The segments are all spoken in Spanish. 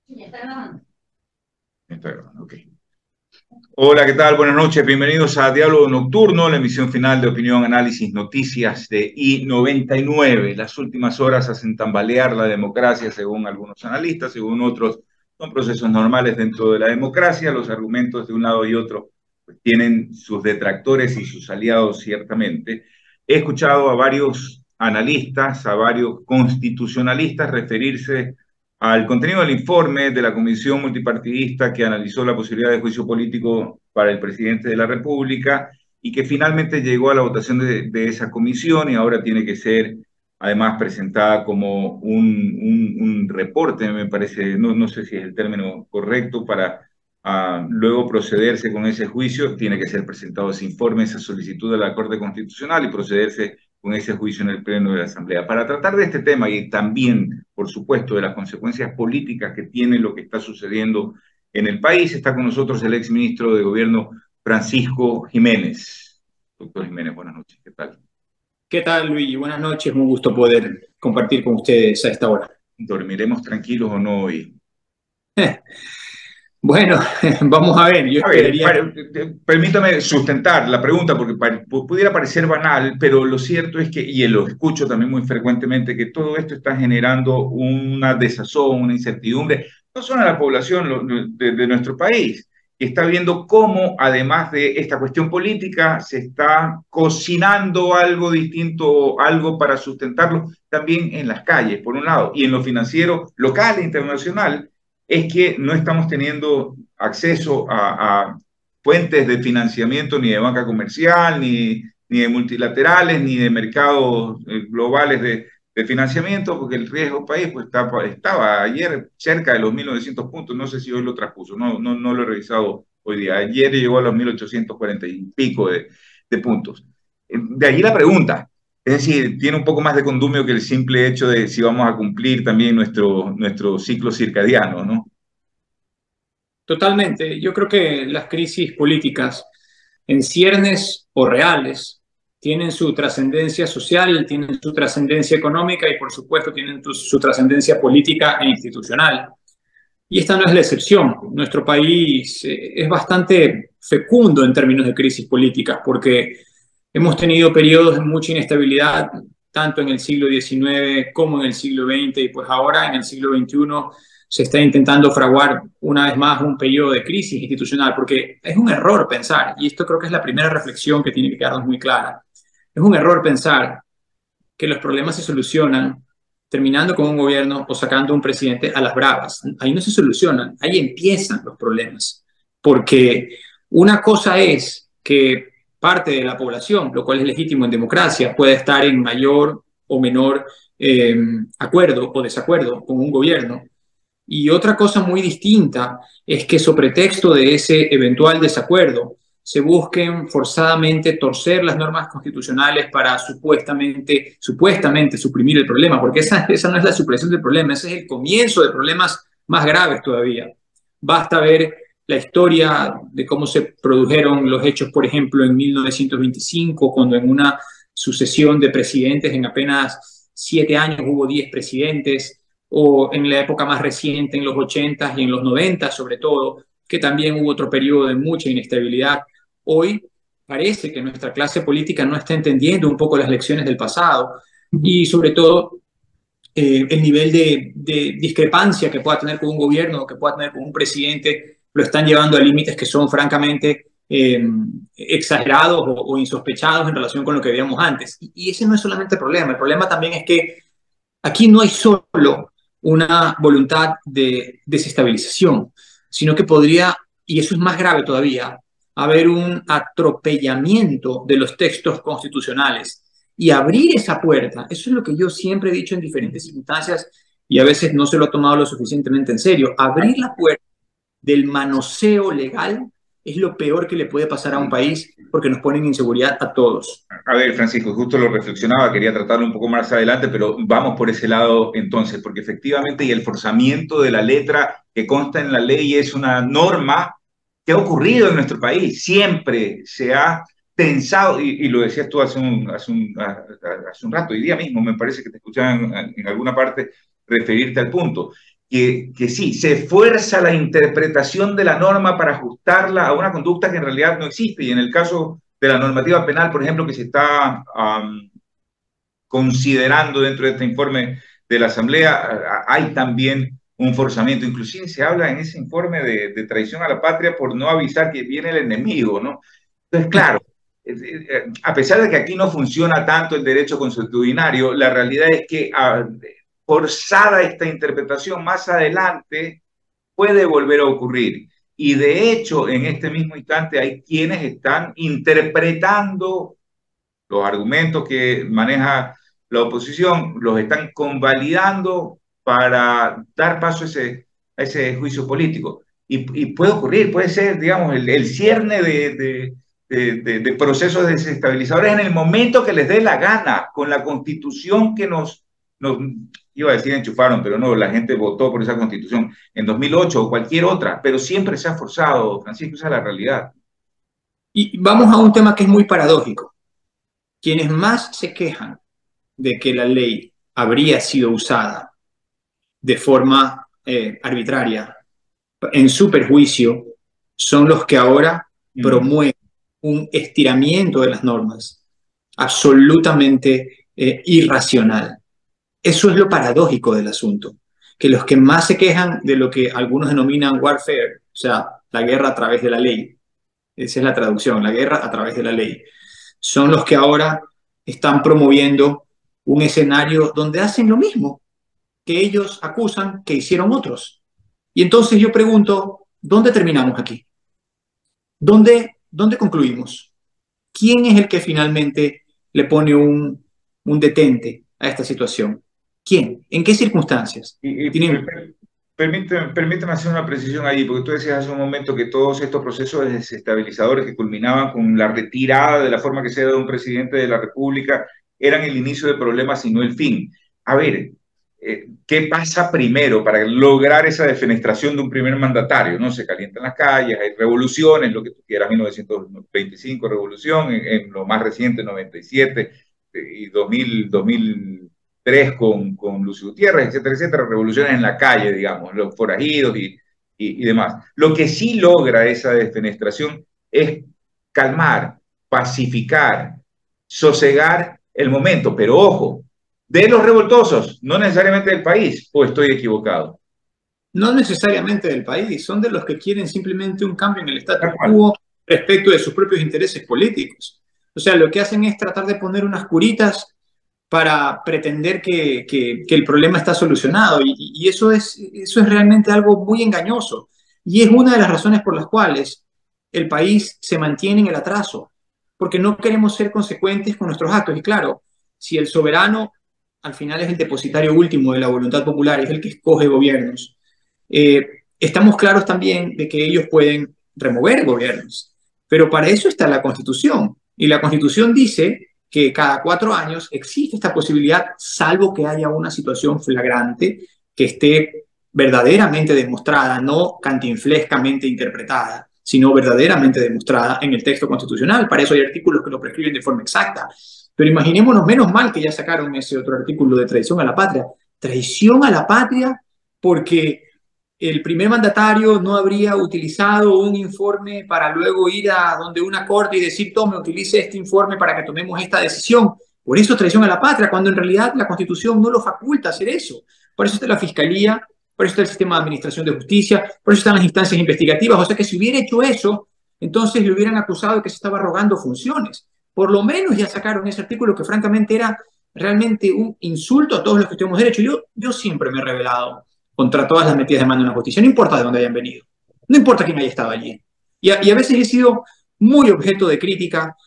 Está grabando, ok. Hola, ¿qué tal? Buenas noches, bienvenidos a Diálogo Nocturno, la emisión final de opinión, análisis, noticias de I99. Las últimas horas hacen tambalear la democracia, según algunos analistas, según otros, son procesos normales dentro de la democracia. Los argumentos de un lado y otro pues, tienen sus detractores y sus aliados, ciertamente. He escuchado a varios analistas, a varios constitucionalistas referirse al contenido del informe de la Comisión Multipartidista que analizó la posibilidad de juicio político para el presidente de la República y que finalmente llegó a la votación de esa comisión y ahora tiene que ser además presentada como un reporte, me parece, no sé si es el término correcto, para luego procederse con ese juicio, tiene que ser presentado ese informe, esa solicitud de la Corte Constitucional y procederse con ese juicio en el Pleno de la Asamblea. Para tratar de este tema y también, por supuesto, de las consecuencias políticas que tiene lo que está sucediendo en el país, está con nosotros el exministro de Gobierno, Francisco Jiménez. Doctor Jiménez, buenas noches, ¿qué tal? ¿Qué tal, Luigi? Buenas noches, un gusto poder compartir con ustedes a esta hora. ¿Dormiremos tranquilos o no hoy? Bueno, vamos a ver, yo A ver, esperaría que... permítame sustentar la pregunta porque pudiera parecer banal, pero lo cierto es que, y lo escucho también muy frecuentemente, que todo esto está generando una desazón, una incertidumbre, no solo en la población de nuestro país, que está viendo cómo, además de esta cuestión política, se está cocinando algo distinto, algo para sustentarlo también en las calles, por un lado, y en lo financiero local e internacional es que no estamos teniendo acceso a fuentes de financiamiento ni de banca comercial, ni de multilaterales, ni de mercados globales de financiamiento, porque el riesgo país pues, estaba ayer cerca de los 1.900 puntos, no sé si hoy lo traspuso, no lo he revisado hoy día, ayer llegó a los 1.840 y pico de puntos. De allí la pregunta, es decir, tiene un poco más de condumio que el simple hecho de si vamos a cumplir también nuestro ciclo circadiano, ¿no? Totalmente, yo creo que las crisis políticas, en ciernes o reales, tienen su trascendencia social, tienen su trascendencia económica y, por supuesto, tienen su trascendencia política e institucional. Y esta no es la excepción. Nuestro país es bastante fecundo en términos de crisis políticas porque hemos tenido periodos de mucha inestabilidad, tanto en el siglo XIX como en el siglo XX, y pues ahora en el siglo XXI se está intentando fraguar una vez más un periodo de crisis institucional, porque es un error pensar, y esto creo que es la primera reflexión que tiene que quedarnos muy clara, es un error pensar que los problemas se solucionan terminando con un gobierno o sacando un presidente a las bravas. Ahí no se solucionan, ahí empiezan los problemas. Porque una cosa es que parte de la población, lo cual es legítimo en democracia, puede estar en mayor o menor eh, acuerdo o desacuerdo con un gobierno. Y otra cosa muy distinta es que sobre pretexto de ese eventual desacuerdo se busquen forzadamente torcer las normas constitucionales para supuestamente suprimir el problema, porque esa no es la supresión del problema, ese es el comienzo de problemas más graves todavía. Basta ver la historia de cómo se produjeron los hechos, por ejemplo, en 1925, cuando en una sucesión de presidentes en apenas 7 años hubo 10 presidentes, o en la época más reciente, en los 80 y en los 90 sobre todo, que también hubo otro periodo de mucha inestabilidad. Hoy parece que nuestra clase política no está entendiendo un poco las lecciones del pasado y sobre todo el nivel de discrepancia que pueda tener con un gobierno o que pueda tener con un presidente lo están llevando a límites que son francamente exagerados o insospechados en relación con lo que veíamos antes. Y ese no es solamente el problema también es que aquí no hay solo una voluntad de desestabilización, sino que podría, y eso es más grave todavía, haber un atropellamiento de los textos constitucionales y abrir esa puerta. Eso es lo que yo siempre he dicho en diferentes circunstancias y a veces no se lo ha tomado lo suficientemente en serio. Abrir la puerta del manoseo legal es lo peor que le puede pasar a un país porque nos pone en inseguridad a todos. A ver, Francisco, justo lo reflexionaba, quería tratarlo un poco más adelante, pero vamos por ese lado entonces, porque efectivamente y el forzamiento de la letra que consta en la ley es una norma que ha ocurrido en nuestro país, siempre se ha pensado, y lo decías tú hace un rato, hoy día mismo me parece que te escuchaba en alguna parte referirte al punto. que sí, se fuerza la interpretación de la norma para ajustarla a una conducta que en realidad no existe. Y en el caso de la normativa penal, por ejemplo, que se está considerando dentro de este informe de la Asamblea, hay también un forzamiento. Inclusive se habla en ese informe de traición a la patria por no avisar que viene el enemigo, ¿no? Entonces, claro, a pesar de que aquí no funciona tanto el derecho consuetudinario, la realidad es que forzada esta interpretación más adelante puede volver a ocurrir. Y de hecho, en este mismo instante hay quienes están interpretando los argumentos que maneja la oposición, los están convalidando para dar paso a ese juicio político. Y puede ocurrir, puede ser, digamos, el cierne de procesos desestabilizadores en el momento que les dé la gana, con la constitución que nos, iba a decir enchufaron, pero no, la gente votó por esa constitución en 2008 o cualquier otra, pero siempre se ha forzado, Francisco, esa es la realidad. Y vamos a un tema que es muy paradójico. Quienes más se quejan de que la ley habría sido usada de forma arbitraria en su perjuicio son los que ahora promueven un estiramiento de las normas absolutamente irracional. Eso es lo paradójico del asunto, que los que más se quejan de lo que algunos denominan warfare, o sea, la guerra a través de la ley, esa es la traducción, la guerra a través de la ley, son los que ahora están promoviendo un escenario donde hacen lo mismo que ellos acusan que hicieron otros. Y entonces yo pregunto, ¿dónde terminamos aquí? ¿Dónde concluimos? ¿Quién es el que finalmente le pone un detente a esta situación? ¿Quién? ¿En qué circunstancias? ¿Tienen... Permítame hacer una precisión ahí, porque tú decías hace un momento que todos estos procesos desestabilizadores que culminaban con la retirada de la forma que sea de un presidente de la República eran el inicio de problemas y no el fin. A ver, ¿qué pasa primero para lograr esa defenestración de un primer mandatario? ¿No? Se calientan las calles, hay revoluciones, lo que tú quieras, 1925 revolución, en lo más reciente, 97 y 2003 con Lucio Gutiérrez, etcétera, revoluciones en la calle, digamos, los forajidos y demás. Lo que sí logra esa defenestración es calmar, pacificar, sosegar el momento, pero ojo, de los revoltosos, no necesariamente del país, o estoy equivocado. No necesariamente del país, son de los que quieren simplemente un cambio en el status quo respecto de sus propios intereses políticos. O sea, lo que hacen es tratar de poner unas curitas para pretender que el problema está solucionado y eso es realmente algo muy engañoso y es una de las razones por las cuales el país se mantiene en el atraso, porque no queremos ser consecuentes con nuestros actos. Y claro, si el soberano al final es el depositario último de la voluntad popular, es el que escoge gobiernos, estamos claros también de que ellos pueden remover gobiernos, pero para eso está la Constitución y la Constitución dice que cada 4 años existe esta posibilidad, salvo que haya una situación flagrante que esté verdaderamente demostrada, no cantinflescamente interpretada, sino verdaderamente demostrada en el texto constitucional. Para eso hay artículos que lo prescriben de forma exacta. Pero imaginémonos, menos mal que ya sacaron ese otro artículo de traición a la patria. Traición a la patria porque el primer mandatario no habría utilizado un informe para luego ir a donde una corte y decir, tome, utilice este informe para que tomemos esta decisión. Por eso es traición a la patria, cuando en realidad la Constitución no lo faculta hacer eso. Por eso está la Fiscalía, por eso está el sistema de administración de justicia, por eso están las instancias investigativas. O sea que si hubiera hecho eso, entonces le hubieran acusado de que se estaba rogando funciones. Por lo menos ya sacaron ese artículo que francamente era realmente un insulto a todos los que tenemos derecho. Yo siempre me he rebelado contra todas las metidas de mano en la justicia, no importa de dónde hayan venido, no importa quién haya estado allí. Y a veces he sido muy objeto de crítica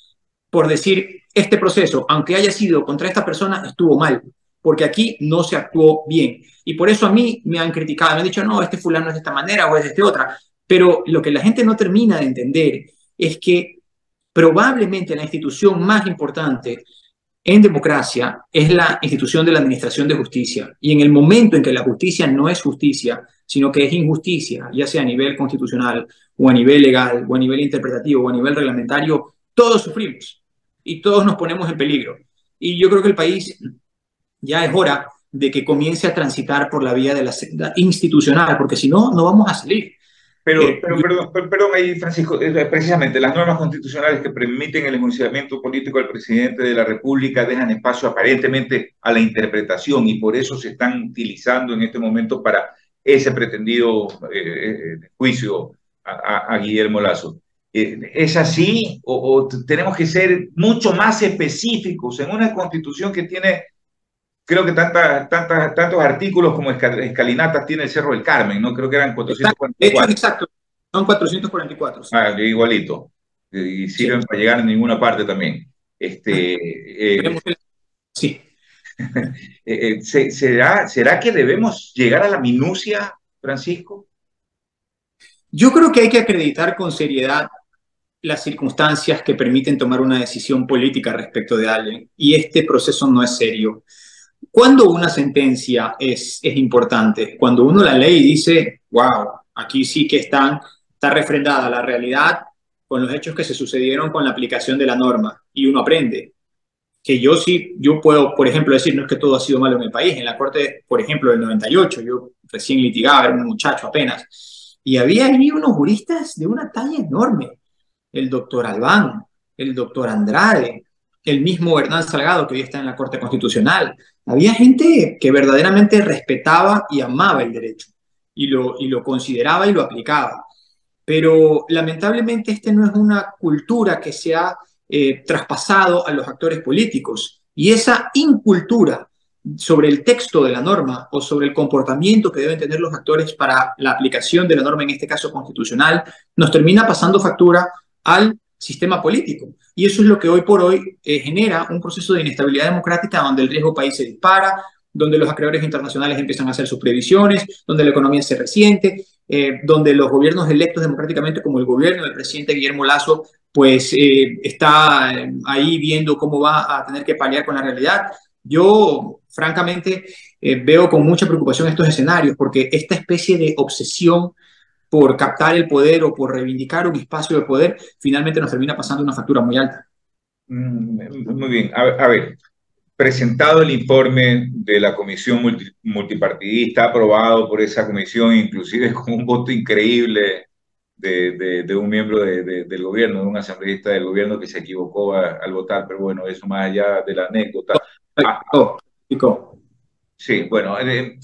por decir, este proceso, aunque haya sido contra esta persona, estuvo mal, porque aquí no se actuó bien. Y por eso a mí me han criticado, me han dicho, no, este fulano es de esta manera o es de esta otra. Pero lo que la gente no termina de entender es que probablemente la institución más importante en democracia es la institución de la administración de justicia. Y en el momento en que la justicia no es justicia, sino que es injusticia, ya sea a nivel constitucional o a nivel legal o a nivel interpretativo o a nivel reglamentario, todos sufrimos y todos nos ponemos en peligro. Y yo creo que el país ya es hora de que comience a transitar por la vía de la senda institucional, porque si no, no vamos a salir. Perdón ahí, Francisco, precisamente las normas constitucionales que permiten el enjuiciamiento político del presidente de la República dejan espacio aparentemente a la interpretación y por eso se están utilizando en este momento para ese pretendido juicio a Guillermo Lasso. ¿Es así o tenemos que ser mucho más específicos en una constitución que tiene, creo que tantos artículos como escalinatas tiene el Cerro del Carmen, ¿no? Creo que eran De hecho, 444. exacto, son 444. Sí. Ah, igualito. Y sirven Sí. para llegar a ninguna parte también. Este, Sí. ¿será que debemos llegar a la minucia, Francisco? Yo creo que hay que acreditar con seriedad las circunstancias que permiten tomar una decisión política respecto de alguien, y este proceso no es serio. Cuando una sentencia es importante, cuando uno la lee y dice, wow, aquí sí que está refrendada la realidad con los hechos que se sucedieron con la aplicación de la norma, y uno aprende. Que yo puedo, por ejemplo, decir, no es que todo ha sido malo en el país. En la Corte, por ejemplo, del 98, yo recién litigaba, era un muchacho apenas, y había ahí unos juristas de una talla enorme. El doctor Albán, el doctor Andrade, el mismo Hernán Salgado, que hoy está en la Corte Constitucional. Había gente que verdaderamente respetaba y amaba el derecho, y lo consideraba y lo aplicaba. Pero lamentablemente no es una cultura que se ha traspasado a los actores políticos. Y esa incultura sobre el texto de la norma o sobre el comportamiento que deben tener los actores para la aplicación de la norma, en este caso constitucional, nos termina pasando factura al sistema político. Y eso es lo que hoy por hoy genera un proceso de inestabilidad democrática donde el riesgo país se dispara, donde los acreedores internacionales empiezan a hacer sus previsiones, donde la economía se resiente, donde los gobiernos electos democráticamente, como el gobierno del presidente Guillermo Lasso, pues está ahí viendo cómo va a tener que paliar con la realidad. Yo, francamente, veo con mucha preocupación estos escenarios, porque esta especie de obsesión por captar el poder o por reivindicar un espacio de poder, finalmente nos termina pasando una factura muy alta. Muy bien. A ver, presentado el informe de la comisión multipartidista, aprobado por esa comisión, inclusive con un voto increíble de un miembro del gobierno, de un asambleísta del gobierno que se equivocó al votar, pero bueno, eso más allá de la anécdota. Sí, bueno, hay,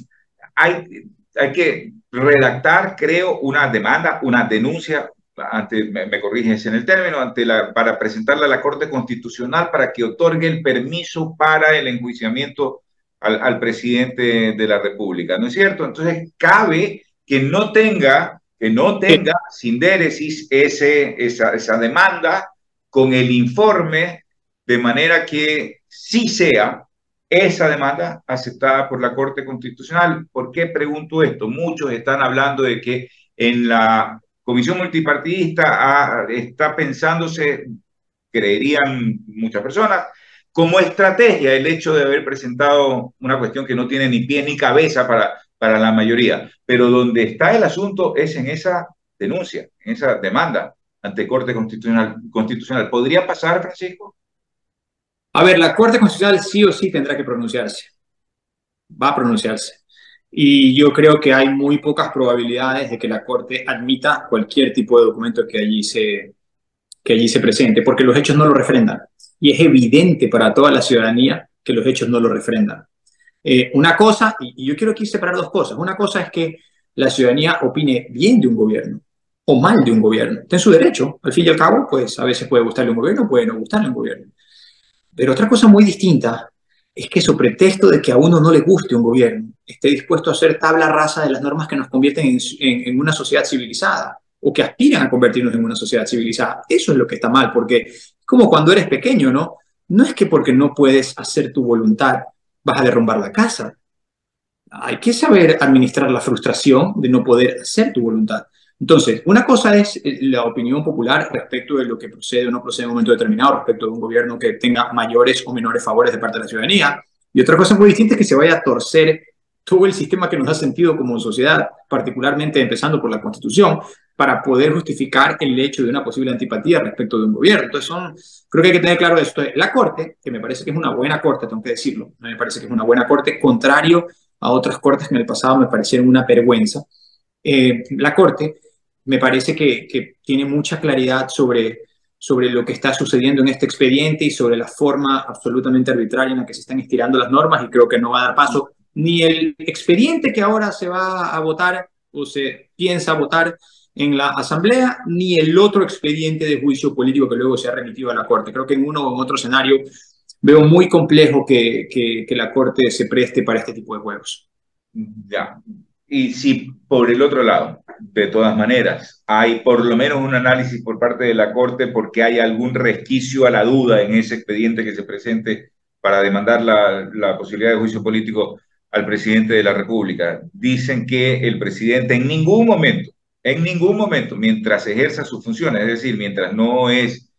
hay que redactar, creo, una demanda, una denuncia, me corriges en el término, para presentarla a la Corte Constitucional para que otorgue el permiso para el enjuiciamiento al presidente de la República, ¿no es cierto? Entonces, cabe que no tenga sin déresis esa demanda con el informe, de manera que sí sea esa demanda aceptada por la Corte Constitucional. ¿Por qué pregunto esto? Muchos están hablando de que en la comisión multipartidista está pensándose, creerían muchas personas, como estrategia el hecho de haber presentado una cuestión que no tiene ni pies ni cabeza para la mayoría. Pero donde está el asunto es en esa denuncia, en esa demanda ante Corte Constitucional. ¿Podría pasar, Francisco? A ver, la Corte Constitucional sí o sí tendrá que pronunciarse, va a pronunciarse. Y yo creo que hay muy pocas probabilidades de que la Corte admita cualquier tipo de documento que allí se presente, porque los hechos no lo refrendan. Y es evidente para toda la ciudadanía que los hechos no lo refrendan. Una cosa, y yo quiero aquí separar dos cosas. Una cosa es que la ciudadanía opine bien de un gobierno o mal de un gobierno. Está en su derecho. Al fin y al cabo, pues a veces puede gustarle un gobierno, puede no gustarle un gobierno. Pero otra cosa muy distinta es que, sobre pretexto de que a uno no le guste un gobierno, esté dispuesto a hacer tabla rasa de las normas que nos convierten en una sociedad civilizada o que aspiran a convertirnos en una sociedad civilizada. Eso es lo que está mal, porque es como cuando eres pequeño, ¿no? No es que porque no puedes hacer tu voluntad vas a derrumbar la casa. Hay que saber administrar la frustración de no poder hacer tu voluntad. Entonces, una cosa es la opinión popular respecto de lo que procede o no procede en un momento determinado, respecto de un gobierno que tenga mayores o menores favores de parte de la ciudadanía. Y otra cosa muy distinta es que se vaya a torcer todo el sistema que nos da sentido como sociedad, particularmente empezando por la Constitución, para poder justificar el hecho de una posible antipatía respecto de un gobierno. Entonces, creo que hay que tener claro esto. La Corte, que me parece que es una buena Corte, tengo que decirlo, me parece que es una buena Corte, contrario a otras Cortes que en el pasado me parecieron una vergüenza. La Corte me parece que tiene mucha claridad sobre lo que está sucediendo en este expediente y sobre la forma absolutamente arbitraria en la que se están estirando las normas, y creo que no va a dar paso ni el expediente que ahora se va a votar o se piensa votar en la Asamblea, ni el otro expediente de juicio político que luego se ha remitido a la Corte. Creo que en uno o en otro escenario veo muy complejo que la Corte se preste para este tipo de juegos. Ya. Y si por el otro lado, de todas maneras, hay por lo menos un análisis por parte de la Corte porque hay algún resquicio a la duda en ese expediente que se presente para demandar la posibilidad de juicio político al presidente de la República. Dicen que el presidente en ningún momento, mientras ejerza sus funciones, es decir, mientras no es,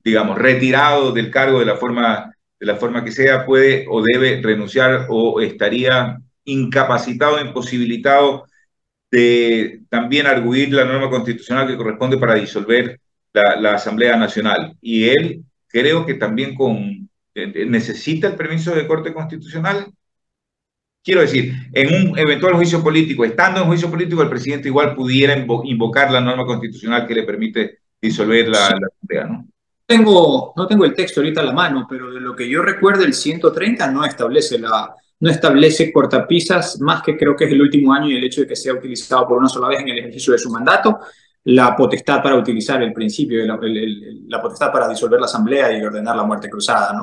digamos, retirado del cargo de la forma que sea, puede o debe renunciar o estaría incapacitado, imposibilitado de también arguir la norma constitucional que corresponde para disolver la Asamblea Nacional. Y él creo que también necesita el permiso de Corte Constitucional. Quiero decir, en un eventual juicio político, estando en juicio político, el presidente igual pudiera invocar la norma constitucional que le permite disolver la Asamblea, ¿no? No tengo el texto ahorita a la mano, pero de lo que yo recuerdo, el 130 no establece cortapisas, más que creo que es el último año y el hecho de que sea utilizado por una sola vez en el ejercicio de su mandato, la potestad para utilizar el principio, de la potestad para disolver la Asamblea y ordenar la muerte cruzada.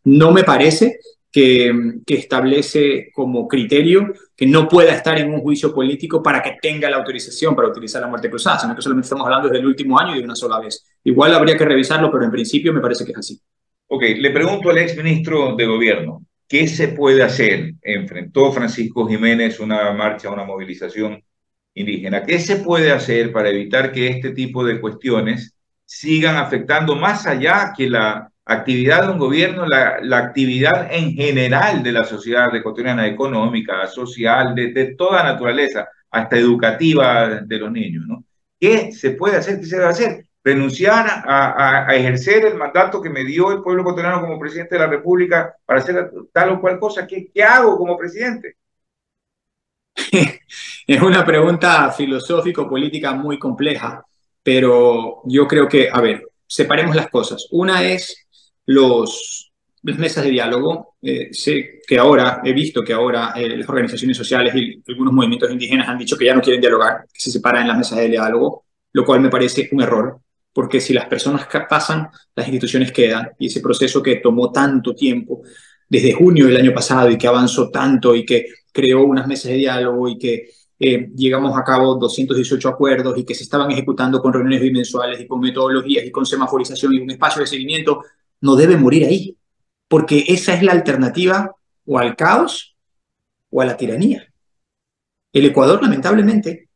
No me parece que establece como criterio que no pueda estar en un juicio político para que tenga la autorización para utilizar la muerte cruzada, sino que solamente estamos hablando del último año y de una sola vez. Igual habría que revisarlo, pero en principio me parece que es así. Ok, le pregunto al exministro de Gobierno, ¿qué se puede hacer? Enfrentó Francisco Jiménez una marcha, una movilización indígena. ¿Qué se puede hacer para evitar que este tipo de cuestiones sigan afectando más allá que la actividad de un gobierno, la actividad en general de la sociedad ecuatoriana, económica, social, de toda naturaleza, hasta educativa de los niños, ¿no? ¿Qué se puede hacer? ¿Qué se debe hacer? Renunciar a ejercer el mandato que me dio el pueblo ecuatoriano como presidente de la República para hacer tal o cual cosa. ¿Qué hago como presidente? Es una pregunta filosófico-política muy compleja, pero yo creo que, a ver, separemos las cosas. Una es las mesas de diálogo. Sé que ahora, he visto que ahora las organizaciones sociales y algunos movimientos indígenas han dicho que ya no quieren dialogar, que se separan en las mesas de diálogo, lo cual me parece un error, porque si las personas pasan, las instituciones quedan, y ese proceso que tomó tanto tiempo, desde junio del año pasado, y que avanzó tanto, y que creó unas mesas de diálogo, y que llegamos a cabo 218 acuerdos, y que se estaban ejecutando con reuniones bimensuales, y con metodologías, y con semaforización, y un espacio de seguimiento, no debe morir ahí, porque esa es la alternativa o al caos o a la tiranía. El Ecuador, lamentablemente,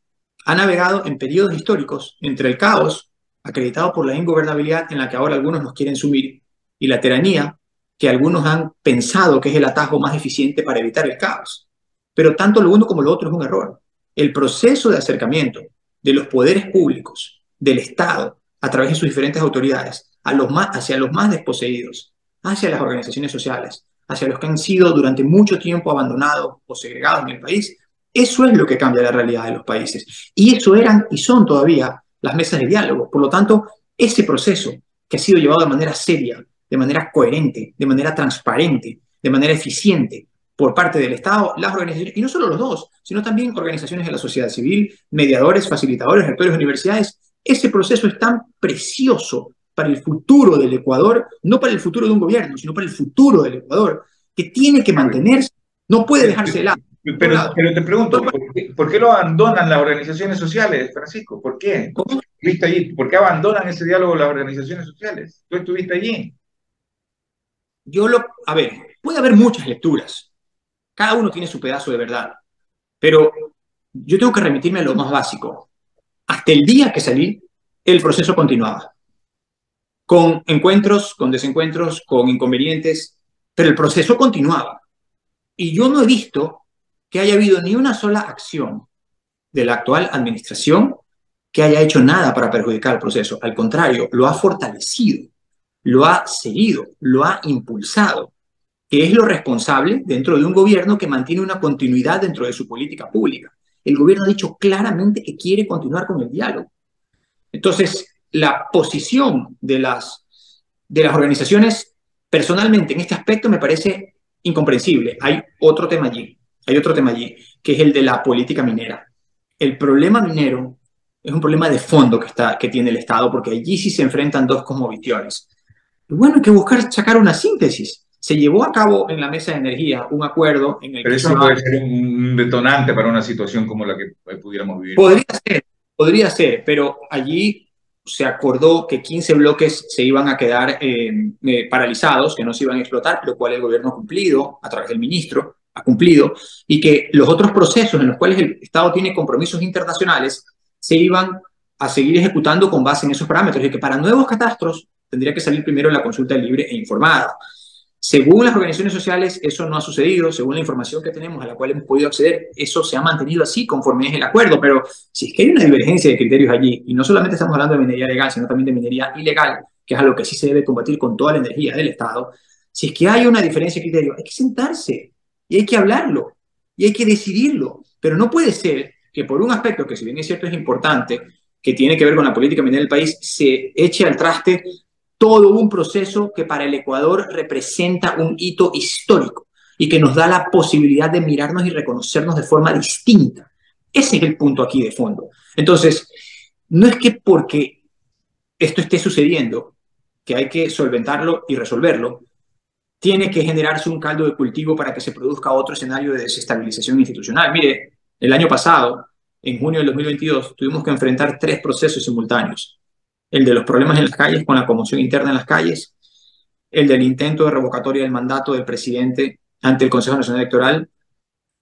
ha navegado en periodos históricos entre el caos, acreditado por la ingobernabilidad en la que ahora algunos nos quieren sumir, y la tiranía, que algunos han pensado que es el atajo más eficiente para evitar el caos. Pero tanto lo uno como lo otro es un error. El proceso de acercamiento de los poderes públicos, del Estado, a través de sus diferentes autoridades, hacia los más desposeídos, hacia las organizaciones sociales, hacia los que han sido durante mucho tiempo abandonados o segregados en el país, eso es lo que cambia la realidad de los países. Y eso eran y son todavía las mesas de diálogo. Por lo tanto, ese proceso que ha sido llevado de manera seria, de manera coherente, de manera transparente, de manera eficiente por parte del Estado, las organizaciones, y no solo los dos, sino también organizaciones de la sociedad civil, mediadores, facilitadores, rectores de universidades, ese proceso es tan precioso para el futuro del Ecuador, no para el futuro de un gobierno, sino para el futuro del Ecuador, que tiene que mantenerse, no puede dejarse de lado. Pero te pregunto, ¿por qué lo abandonan las organizaciones sociales, Francisco? ¿Por qué? ¿Cómo? ¿Estuviste allí? ¿Por qué abandonan ese diálogo las organizaciones sociales? ¿Tú estuviste allí? A ver, puede haber muchas lecturas. Cada uno tiene su pedazo de verdad. Pero yo tengo que remitirme a lo más básico. Hasta el día que salí, el proceso continuaba. Con encuentros, con desencuentros, con inconvenientes, pero el proceso continuaba. Y yo no he visto que haya habido ni una sola acción de la actual administración que haya hecho nada para perjudicar el proceso. Al contrario, lo ha fortalecido, lo ha seguido, lo ha impulsado, que es lo responsable dentro de un gobierno que mantiene una continuidad dentro de su política pública. El gobierno ha dicho claramente que quiere continuar con el diálogo. Entonces, la posición de las organizaciones, personalmente, en este aspecto me parece incomprensible. Hay otro tema allí, que es el de la política minera. El problema minero es un problema de fondo que tiene el Estado, porque allí sí se enfrentan dos cosmovisiones. Y bueno, hay que buscar sacar una síntesis. Se llevó a cabo en la mesa de energía un acuerdo en el Pero que eso se no va... puede ser un detonante para una situación como la que pudiéramos vivir. Podría ser, pero allí se acordó que 15 bloques se iban a quedar paralizados, que no se iban a explotar, lo cual el gobierno ha cumplido, a través del ministro, ha cumplido, y que los otros procesos en los cuales el Estado tiene compromisos internacionales se iban a seguir ejecutando con base en esos parámetros, y que para nuevos catastros tendría que salir primero la consulta libre e informada. Según las organizaciones sociales, eso no ha sucedido. Según la información que tenemos a la cual hemos podido acceder, eso se ha mantenido así conforme es el acuerdo. Pero si es que hay una divergencia de criterios allí, y no solamente estamos hablando de minería legal, sino también de minería ilegal, que es algo que sí se debe combatir con toda la energía del Estado, si es que hay una diferencia de criterios, hay que sentarse y hay que hablarlo y hay que decidirlo. Pero no puede ser que por un aspecto que, si bien es cierto, es importante, que tiene que ver con la política minera del país, se eche al traste todo un proceso que para el Ecuador representa un hito histórico y que nos da la posibilidad de mirarnos y reconocernos de forma distinta. Ese es el punto aquí de fondo. Entonces, no es que porque esto esté sucediendo, que hay que solventarlo y resolverlo, tiene que generarse un caldo de cultivo para que se produzca otro escenario de desestabilización institucional. Mire, el año pasado, en junio del 2022, tuvimos que enfrentar 3 procesos simultáneos: el de los problemas en las calles, con la conmoción interna en las calles, el del intento de revocatoria del mandato del presidente ante el Consejo Nacional Electoral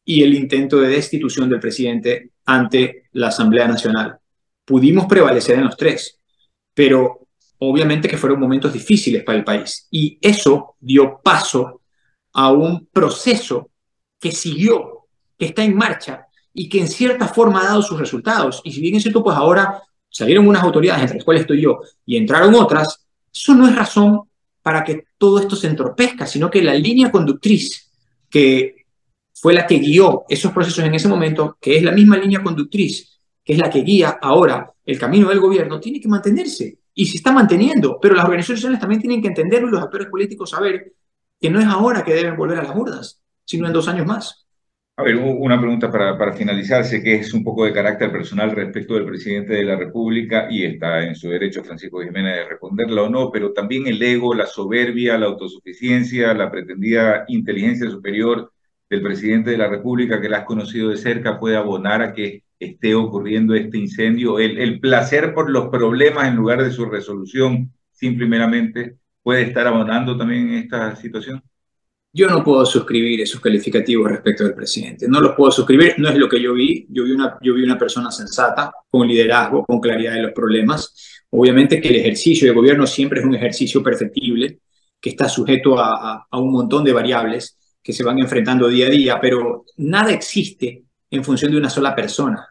y el intento de destitución del presidente ante la Asamblea Nacional. Pudimos prevalecer en los 3, pero obviamente que fueron momentos difíciles para el país, y eso dio paso a un proceso que siguió, que está en marcha y que en cierta forma ha dado sus resultados. Y si bien es cierto, pues ahora salieron unas autoridades, entre las cuales estoy yo, y entraron otras, eso no es razón para que todo esto se entorpezca, sino que la línea conductriz que fue la que guió esos procesos en ese momento, que es la misma línea conductriz, que es la que guía ahora el camino del gobierno, tiene que mantenerse. Y se está manteniendo, pero las organizaciones sociales también tienen que entenderlo, y los actores políticos saber que no es ahora que deben volver a las urnas, sino en 2 años más. A ver, una pregunta para finalizar. Sé que es un poco de carácter personal respecto del presidente de la República y está en su derecho, Francisco Jiménez, de responderla o no, pero también el ego, la soberbia, la autosuficiencia, la pretendida inteligencia superior del presidente de la República, que la has conocido de cerca, puede abonar a que esté ocurriendo este incendio. El placer por los problemas en lugar de su resolución, simplemente, puede estar abonando también en esta situación. Yo no puedo suscribir esos calificativos respecto del presidente. No los puedo suscribir, no es lo que yo vi. Yo vi una persona sensata, con liderazgo, con claridad de los problemas. Obviamente que el ejercicio de gobierno siempre es un ejercicio perfectible, que está sujeto a un montón de variables que se van enfrentando día a día, pero nada existe en función de una sola persona.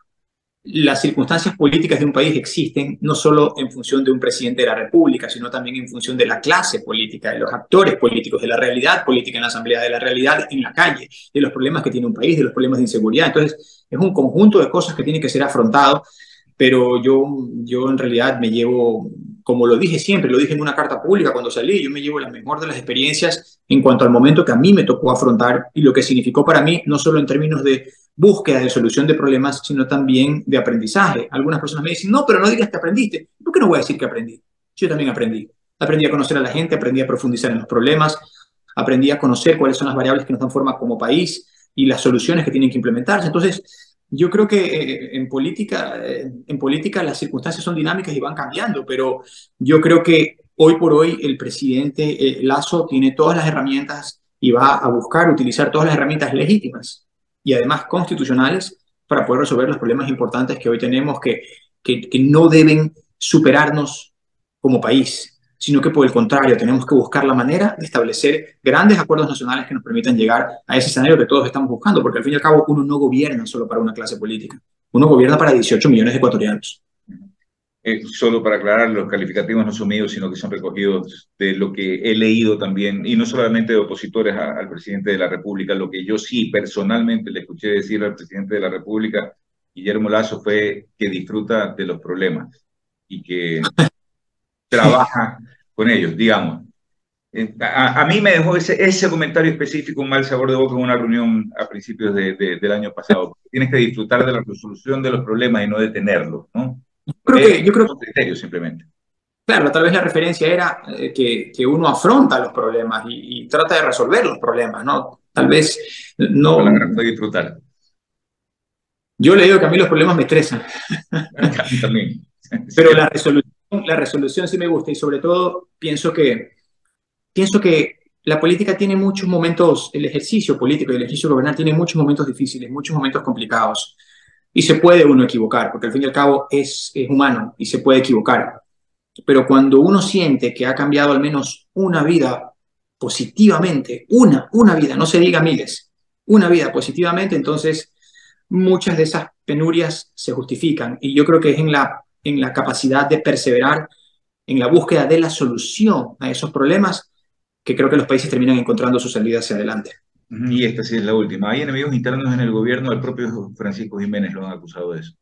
Las circunstancias políticas de un país existen no solo en función de un presidente de la República, sino también en función de la clase política, de los actores políticos, de la realidad política en la Asamblea, de la realidad en la calle, de los problemas que tiene un país, de los problemas de inseguridad. Entonces, es un conjunto de cosas que tiene que ser afrontado, pero yo en realidad me llevo, como lo dije siempre, lo dije en una carta pública cuando salí, yo me llevo la mejor de las experiencias en cuanto al momento que a mí me tocó afrontar y lo que significó para mí, no solo en términos de búsqueda de solución de problemas, sino también de aprendizaje. Algunas personas me dicen, no, pero no digas que aprendiste. ¿Por qué no voy a decir que aprendí? Yo también aprendí. Aprendí a conocer a la gente, aprendí a profundizar en los problemas, aprendí a conocer cuáles son las variables que nos dan forma como país y las soluciones que tienen que implementarse. Entonces, yo creo que en política las circunstancias son dinámicas y van cambiando, pero yo creo que hoy por hoy el presidente Lasso tiene todas las herramientas y va a buscar utilizar todas las herramientas legítimas y además constitucionales para poder resolver los problemas importantes que hoy tenemos, que no deben superarnos como país. sino que por el contrario, tenemos que buscar la manera de establecer grandes acuerdos nacionales que nos permitan llegar a ese escenario que todos estamos buscando, porque al fin y al cabo uno no gobierna solo para una clase política, uno gobierna para 18 millones de ecuatorianos. Solo para aclarar, los calificativos no son míos, sino que son recogidos de lo que he leído también, y no solamente de opositores al presidente de la República. Lo que yo sí personalmente le escuché decir al presidente de la República, Guillermo Lasso, fue que disfruta de los problemas y que trabaja con ellos, digamos. A mí me dejó ese comentario específico un mal sabor de boca en una reunión a principios del año pasado. Tienes que disfrutar de la resolución de los problemas y no de tenerlos, ¿no? Yo creo Son criterios simplemente. Claro, tal vez la referencia era que uno afronta los problemas y trata de resolver los problemas, ¿no? Tal vez La no. palabra fue disfrutar. Yo le digo que a mí los problemas me estresan. A mí también. Pero la resolución sí me gusta y sobre todo pienso que la política tiene muchos momentos, el ejercicio político y el ejercicio gobernal tiene muchos momentos difíciles, muchos momentos complicados. Y se puede uno equivocar, porque al fin y al cabo es humano y se puede equivocar. Pero cuando uno siente que ha cambiado al menos una vida positivamente, una vida, no se diga miles, una vida positivamente, entonces muchas de esas penurias se justifican. Y yo creo que es en la capacidad de perseverar, en la búsqueda de la solución a esos problemas, que creo que los países terminan encontrando su salida hacia adelante. Y esta sí es la última. Hay enemigos internos en el gobierno, el propio Francisco Jiménez lo han acusado de eso.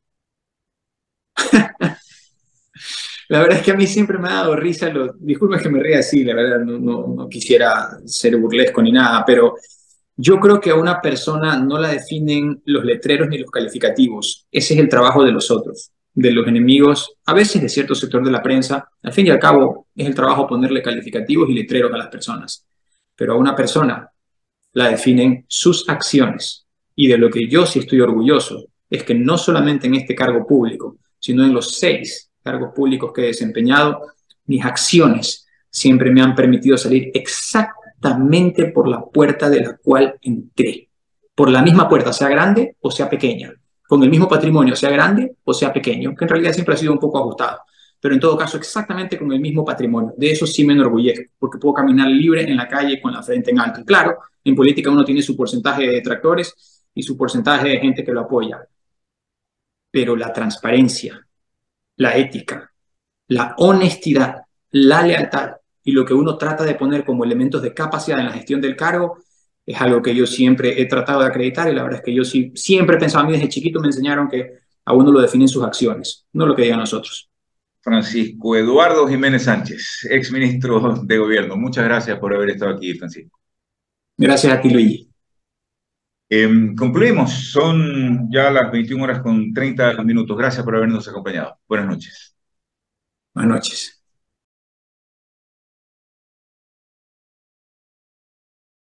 La verdad es que a mí siempre me ha dado risa, disculpen que me ría así, la verdad no quisiera ser burlesco ni nada, pero yo creo que a una persona no la definen los letreros ni los calificativos. Ese es el trabajo de los otros, de los enemigos, a veces de cierto sector de la prensa. Al fin y al cabo, es el trabajo ponerle calificativos y letreros a las personas. Pero a una persona la definen sus acciones. Y de lo que yo sí estoy orgulloso es que no solamente en este cargo público, sino en los 6 cargos públicos que he desempeñado, mis acciones siempre me han permitido salir exactamente por la puerta de la cual entré. Por la misma puerta, sea grande o sea pequeña. Con el mismo patrimonio, sea grande o sea pequeño, que en realidad siempre ha sido un poco ajustado. Pero en todo caso, exactamente con el mismo patrimonio. De eso sí me enorgullezco, porque puedo caminar libre en la calle con la frente en alto. Y claro, en política uno tiene su porcentaje de detractores y su porcentaje de gente que lo apoya. Pero la transparencia, la ética, la honestidad, la lealtad y lo que uno trata de poner como elementos de capacidad en la gestión del cargo es algo que yo siempre he tratado de acreditar y la verdad es que yo sí, siempre he pensado, a mí desde chiquito me enseñaron que a uno lo definen sus acciones, no lo que digan nosotros. Francisco Eduardo Jiménez Sánchez, exministro de Gobierno. Muchas gracias por haber estado aquí, Francisco. Gracias a ti, Luigi. Concluimos. Son ya las 21 horas con 30 minutos. Gracias por habernos acompañado. Buenas noches. Buenas noches.